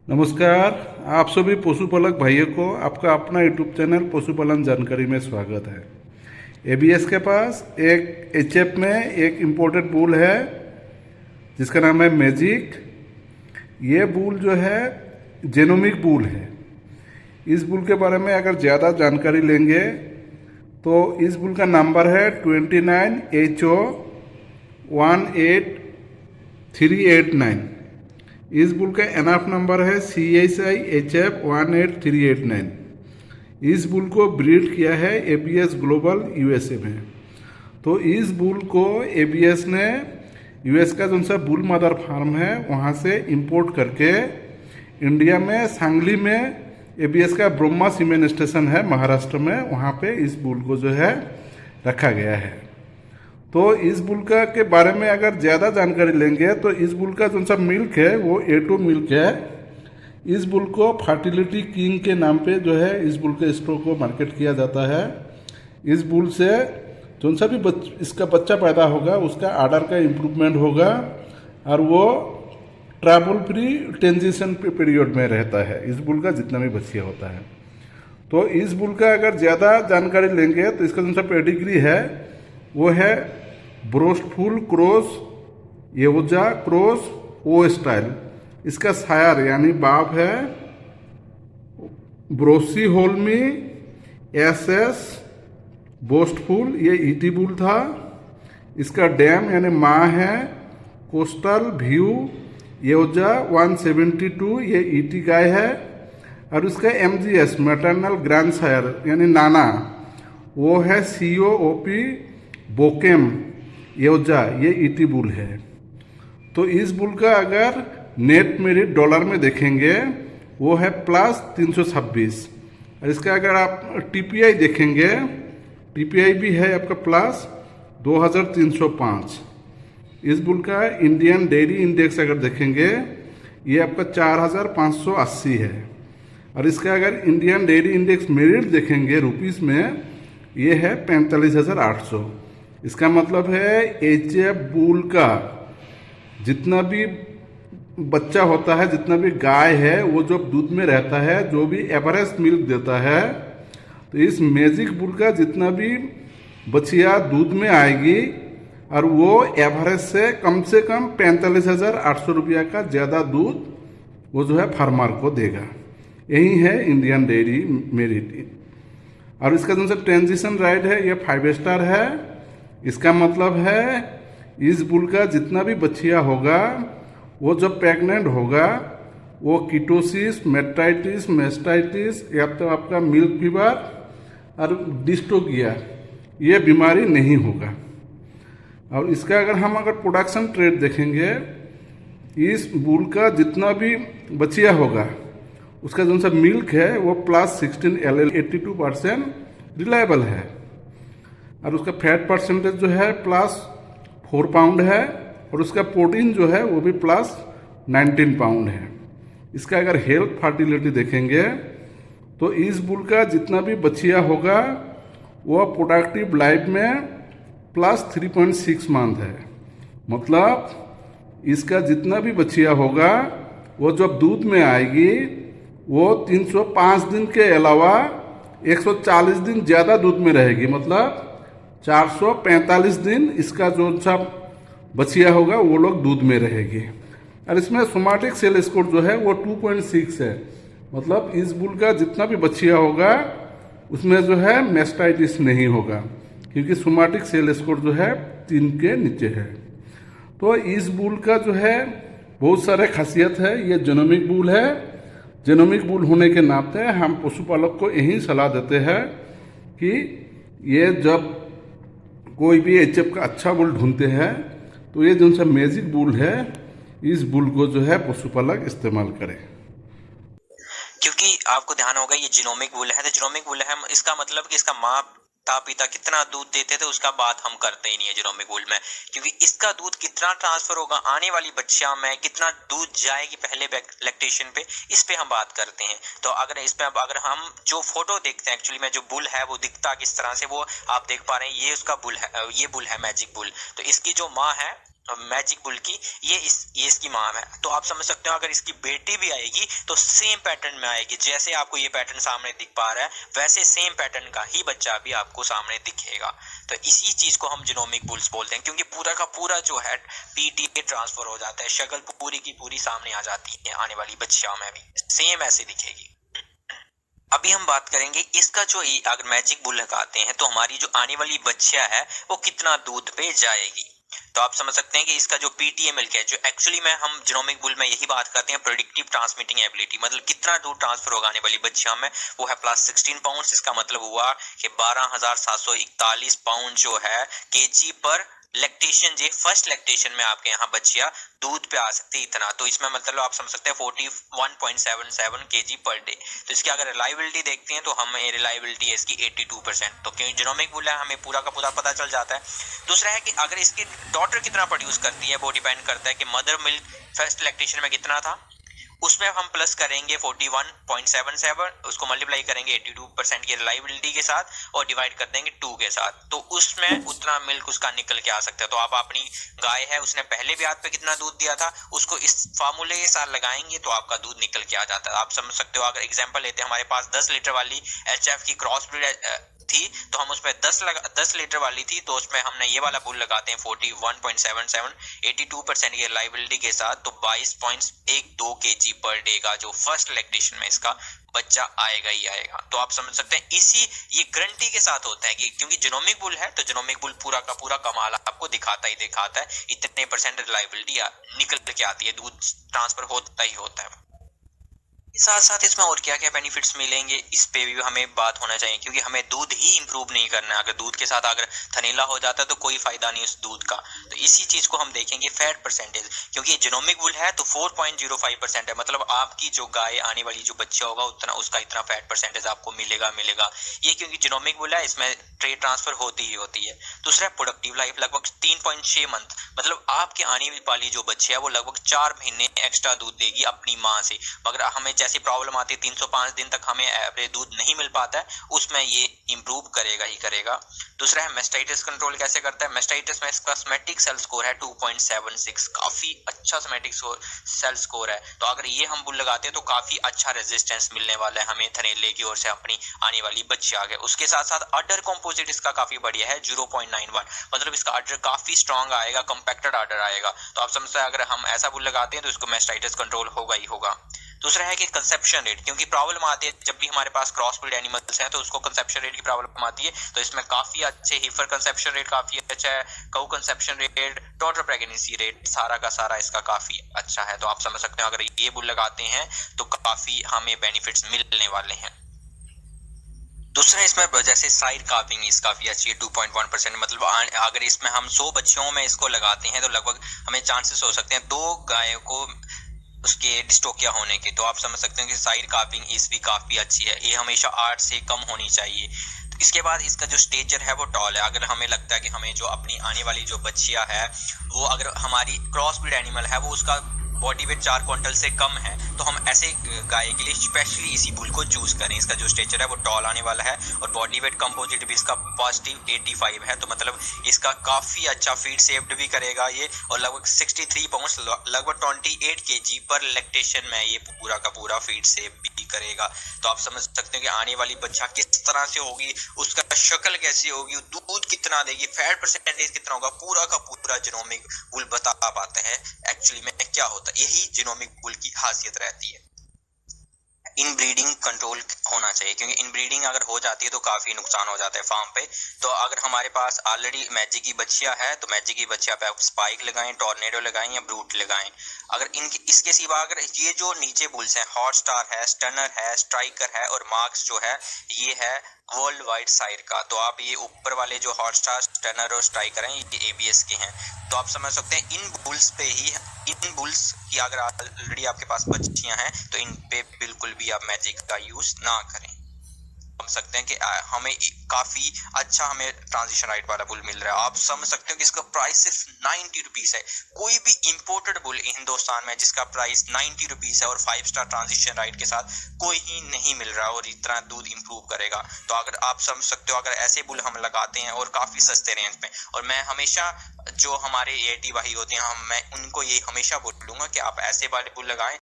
नमस्कार। आप सभी पशुपालक भाइयों को आपका अपना यूट्यूब चैनल पशुपालन जानकारी में स्वागत है। एबीएस के पास एक एचएफ में एक इम्पोर्टेड बुल है जिसका नाम है मैजिक। ये बुल जो है जेनोमिक बुल है। इस बुल के बारे में अगर ज़्यादा जानकारी लेंगे तो इस बुल का नंबर है 29HO18389। इस बुल का एनएफ नंबर है CSI HF18389। इस बुल को ब्रीड किया है एबीएस ग्लोबल यूएसए में। तो इस बुल को एबीएस ने यूएस का जो सा बुल मदर फार्म है वहाँ से इंपोर्ट करके इंडिया में सांगली में एबीएस का ब्रह्मा सीमेंट स्टेशन है महाराष्ट्र में, वहाँ पे इस बुल को जो है रखा गया है। तो इस बुल का के बारे में अगर ज़्यादा जानकारी लेंगे तो इस बुल का जो सा मिल्क है वो A2 मिल्क है। इस बुल को फर्टिलिटी किंग के नाम पे जो है इस बुल के स्टॉक को मार्केट किया जाता है। इस बुल से जो सा भी इसका बच्चा पैदा होगा उसका आर्डर का इम्प्रूवमेंट होगा और वो ट्रैवल फ्री ट्रांजिशन पीरियड में रहता है इस बुल का जितना भी बच्चा होता है। तो इस बुल का अगर ज़्यादा जानकारी लेंगे तो इसका जो सा पेडिग्री है वो है ब्रोस्टफुल क्रॉस येवजा क्रॉस ओ स्टाइल। इसका सायर यानी बाप है ब्रोसी होल्मी SS बोस्टफुल, ये ईटी बुल था। इसका डैम यानी माँ है कोस्टल व्यू येवजा 172, ये ईटी गाय है। और उसका MGS मैटरनल ग्रैंड सायर यानी नाना वो है COOP बोकेम येवजा, ये ईटी बुल है। तो इस बुल का अगर नेट मेरिट डॉलर में देखेंगे वो है +326। और इसका अगर आप TPI देखेंगे, TPI भी है आपका +2305। इस बुल का इंडियन डेयरी इंडेक्स अगर देखेंगे ये आपका 4580 है। और इसका अगर इंडियन डेयरी इंडेक्स मेरिट देखेंगे रुपीस में ये है 45,800। इसका मतलब है एचएफ बुल का जितना भी बच्चा होता है, जितना भी गाय है, वो जो दूध में रहता है, जो भी एवरेज मिल्क देता है, तो इस मैजिक बुल का जितना भी बच्चिया दूध में आएगी और वो एवरेज से कम 45,800 रुपया का ज़्यादा दूध वो जो है फार्मर को देगा। यही है इंडियन डेयरी मेरिट। और इसका जो ट्रांजिशन राइट है ये 5 स्टार है। इसका मतलब है इस बुल का जितना भी बच्चिया होगा वो जब प्रेग्नेंट होगा वो कीटोसिस, मेटाइटिस, मेस्टाइटिस या तो आपका मिल्क फीवर और डिस्टोगिया ये बीमारी नहीं होगा। और इसका अगर प्रोडक्शन ट्रेड देखेंगे इस बुल का जितना भी बच्चिया होगा उसका जो सा मिल्क है वो +16 LL 82% रिलायबल है। और उसका फैट परसेंटेज जो है +4 पाउंड है और उसका प्रोटीन जो है वो भी +19 पाउंड है। इसका अगर हेल्थ फर्टिलिटी देखेंगे तो इस बुल का जितना भी बच्चिया होगा वो प्रोडक्टिव लाइफ में +3.6 मंथ है। मतलब इसका जितना भी बच्चिया होगा वो जब दूध में आएगी वो 305 दिन के अलावा 140 दिन ज़्यादा दूध में रहेगी। मतलब 445 दिन इसका जो सा बच्चिया होगा वो लोग दूध में रहेगी। और इसमें सोमैटिक सेल स्कोर जो है वो 2.6 है। मतलब इस बुल का जितना भी बच्चिया होगा उसमें जो है मेस्टाइटिस नहीं होगा क्योंकि सोमैटिक सेल स्कोर जो है 3 के नीचे है। तो इस बुल का जो है बहुत सारे खासियत है। ये जेनोमिक बुल है। जेनोमिक बुल होने के नाते हम पशुपालक को यही सलाह देते हैं कि ये जब कोई भी एचएफ का अच्छा बुल ढूंढते हैं तो ये जो सा मैजिक बुल है इस बुल को जो है पशुपालक इस्तेमाल करें। क्योंकि आपको ध्यान होगा ये जीनोमिक बुल है, तो जीनोमिक बुल है इसका मतलब कि इसका माता पिता कितना दूध देते थे उसका बात हम करते ही नहीं है जीनोमिक बुल में, क्योंकि इसका दूध कितना ट्रांसफर होगा आने वाली बच्चियों में, कितना दूध जाएगी पहले लैक्टेशन पे, इस पे हम बात करते हैं। तो अगर इस पे अगर हम जो फोटो देखते हैं एक्चुअली में जो बुल है वो दिखता किस तरह से वो आप देख पा रहे हैं, ये उसका बुल है, ये बुल है मैजिक बुल। तो इसकी जो माँ है मैजिक बुल की, ये इसकी माँ है। तो आप समझ सकते हो अगर इसकी बेटी भी आएगी तो सेम पैटर्न में आएगी, जैसे आपको ये पैटर्न सामने दिख पा रहा है वैसे सेम पैटर्न का ही बच्चा भी आपको सामने दिखेगा। तो इसी चीज को हम जीनोमिक बुल्स बोलते हैं, क्योंकि पूरा का पूरा जो है पीटीए ट्रांसफर हो जाता है, शक्ल पूरी की पूरी सामने आ जाती है, आने वाली बच्चियों में भी सेम ऐसे दिखेगी। अभी हम बात करेंगे इसका जो अगर मैजिक बुल लगाते हैं तो हमारी जो आने वाली बच्चिया है वो कितना दूध पे जाएगी। तो आप समझ सकते हैं कि इसका जो पीटीए मिल्क है, जो एक्चुअली में हम जीनोमिक बुल में यही बात करते हैं प्रेडिक्टिव ट्रांसमिटिंग एबिलिटी, मतलब कितना दूध ट्रांसफर होगा आने वाली बच्चियों में, वो है +16 पाउंड। इसका मतलब हुआ कि 12,741 पाउंड जो है केजी पर लैक्टेशन, जे फर्स्ट लैक्टेशन में आपके यहाँ बच्चियां दूध पे आ सकती है इतना। तो इसमें मतलब आप समझ सकते हैं 41.77 केजी पर डे। तो इसकी अगर रिलायबिलिटी देखते हैं तो हमें रिलायबिलिटी है इसकी 82%। तो क्योंकि जीनोमिक बुल है हमें पूरा का पूरा पता चल जाता है। दूसरा है कि अगर इसकी डॉटर कितना प्रोड्यूस करती है वो डिपेंड करता है कि मदर मिल्क फर्स्ट लैक्टेशन में कितना था, उसमें हम प्लस करेंगे 41.77, उसको मल्टीप्लाई करेंगे 82% की रिलायबिलिटी के साथ और डिवाइड कर देंगे 2 के साथ, तो उसमें उतना मिल्क उसका निकल के आ सकता है। तो आप अपनी गाय है उसने पहले ब्याज पे कितना दूध दिया था उसको इस फार्मूले के साथ लगाएंगे तो आपका दूध निकल के आ जाता है। आप समझ सकते हो अगर एग्जांपल लेते हैं हमारे पास 10 लीटर वाली एचएफ की क्रॉस ब्रीड थी तो हम उसमें 10 लीटर वाली थी, तो उसमें हमने ये वाला बुल लगाते हैं 41.77 82% की रिलायबिलिटी के साथ, तो 22.12 केजी पर डे का जो फर्स्ट लैक्टेशन में इसका बच्चा आएगा ही आएगा। तो आप समझ सकते हैं इसी ये गारंटी के साथ होता है कि क्योंकि जीनोमिक बुल है तो जीनोमिक बुल पूरा का पूरा कमाल आपको दिखाता है, इतने % रिलायबिलिटी निकल के आती है, दूध ट्रांसफर होता ही होता है। साथ साथ इसमें और क्या क्या बेनिफिट्स मिलेंगे इस पे भी हमें बात होना चाहिए, क्योंकि हमें दूध ही इंप्रूव नहीं करना है। अगर दूध के साथ अगर थनीला हो जाता है तो कोई फायदा नहीं उस दूध का। तो इसी चीज को हम देखेंगे फैट परसेंटेज, क्योंकि जीनोमिक बुल है तो 4.05% है, मतलब आपकी जो गाय आने वाली जो बच्चा होगा उतना उसका इतना फैट परसेंटेज आपको मिलेगा। ये क्योंकि जीनोमिक बुल है इसमें ट्रेड ट्रांसफर होती ही होती है। दूसरा प्रोडक्टिव लाइफ लगभग 3.6 मंथ, मतलब आपके आने वाली जो बच्ची है वो लगभग 4 महीने एक्स्ट्रा दूध देगी अपनी माँ से। मगर हमें जैसी प्रॉब्लम आती है 305 दिन तक हमें एवरेज दूध नहीं मिल पाता है, उसमें ये इंप्रूव करेगा ही करेगा। दूसरा है मेस्टाइटिस कंट्रोल कैसे करता है। मेस्टाइटिस में इसका सोमैटिक सेल स्कोर है 2.76, काफी अच्छा सोमैटिक सेल स्कोर है। तो अगर ये हम बुल लगाते हैं तो काफी अच्छा रेजिस्टेंस मिलने वाला है हमें थनेले की ओर से अपनी आने वाली बच्ची आगे। उसके साथ साथ अडर कंपोजिट इसका काफी बढ़िया है 0.91, मतलब इसका अडर काफी स्ट्रॉन्ग आएगा, कंपैक्टेड अडर आएगा। तो आप समझते हैं अगर हम ऐसा बुल लगाते हैं तो इसको मेस्टाइटिस कंट्रोल होगा ही होगा। दूसरा है कि कंसेप्शन रेट, क्योंकि प्रॉब्लम आती है जब भी हमारे पास क्रॉस ब्रीड एनिमल्स हैं तो उसको कंसेप्शन रेट की प्रॉब्लम आती है, तो इसमें काफी अच्छे हीफर कंसेप्शन रेट काफी अच्छा है, cow conception rate, total pregnancy rate सारा का सारा इसका काफी अच्छा है। तो आप समझ सकते हैं अगर ये बुल लगाते हैं तो काफी हमें बेनिफिट्स मिलने वाले हैं। दूसरा इसमें जैसे साइड कार्विंग इस काफी अच्छी है 2.1%, मतलब अगर इसमें हम 100 बच्चों में इसको लगाते हैं तो लगभग हमें चांसेस हो सकते हैं 2 गायों को उसके डिस्टोकिया होने के। तो आप समझ सकते हैं कि साइड कार्विंग इस भी काफी अच्छी है, ये हमेशा 8 से कम होनी चाहिए। तो इसके बाद इसका जो स्टेचर है वो टॉल है। अगर हमें लगता है कि हमें जो अपनी आने वाली जो बच्चियां है वो अगर हमारी क्रॉस ब्रीड एनिमल है वो उसका बॉडी वेट 4 क्विंटल से कम है तो हम ऐसे गाय के लिए स्पेशली इसी बुल को चूज करें। इसका जो स्टेचर है वो टॉल आने वाला है और बॉडी वेट कंपोजिट भी इसका पॉजिटिव 85 है, तो मतलब इसका काफी अच्छा फीड सेव्ड भी करेगा ये, और लगभग 63 पाउंड लगभग 28 केजी पर लैक्टेशन में ये पूरा का पूरा फीड सेव भी करेगा। तो आप समझ सकते हैं कि आने वाली बच्चा किस तरह से होगी, उसका शक्ल कैसी होगी, दूध कितना देगी, फैट परसेंटेज कितना होगा, पूरा का पूरा जीनोमिक बुल बता पाता है एक्चुअली में क्या होता है। यही जीनोमिक बुल की खासियत रहती है। इन ब्रीडिंग कंट्रोल होना चाहिए, क्योंकि इन ब्रीडिंग अगर हो जाती है तो काफी नुकसान हो जाता है फार्म पे। तो अगर हमारे पास ऑलरेडी मैजिक की बच्चियां है तो मैजिक की बच्चियां पे आप स्पाइक लगाएं, टॉर्नेडो लगाएं या ब्रूट लगाएं। अगर इनके इसके सिवा अगर ये जो नीचे बुल्स हैं हॉट स्टार है, स्टनर है, स्ट्राइकर है और मार्क्स जो है ये है वर्ल्ड वाइड साइड का। तो आप ये ऊपर वाले जो हॉट स्टार, स्टनर और स्ट्राइकर हैं ये ABS के हैं। तो आप समझ सकते हैं इन बुल्स पे ही, इन बुल्स की अगर ऑलरेडी आपके पास बच्चियां हैं तो इन पे बिल्कुल भी आप मैजिक का यूज ना करें। समझ सकते हैं कि हमें काफी अच्छा हमें ट्रांजिशन राइट वाला बुल मिल रहा है। आप समझ सकते हो कि इसका प्राइस सिर्फ 90 रुपीज है। कोई भी इंपोर्टेड बुल हिंदुस्तान में जिसका प्राइस 90 रुपीज है और 5 स्टार ट्रांजिशन राइट के साथ कोई ही नहीं मिल रहा और इतना दूध इंप्रूव करेगा। तो अगर आप समझ सकते हो, अगर ऐसे बुल हम लगाते हैं और काफी सस्ते रेंज में, और मैं हमेशा जो हमारे एटी भाई होते हैं मैं उनको ये हमेशा बोलूंगा कि आप ऐसे वाले बुल लगाएं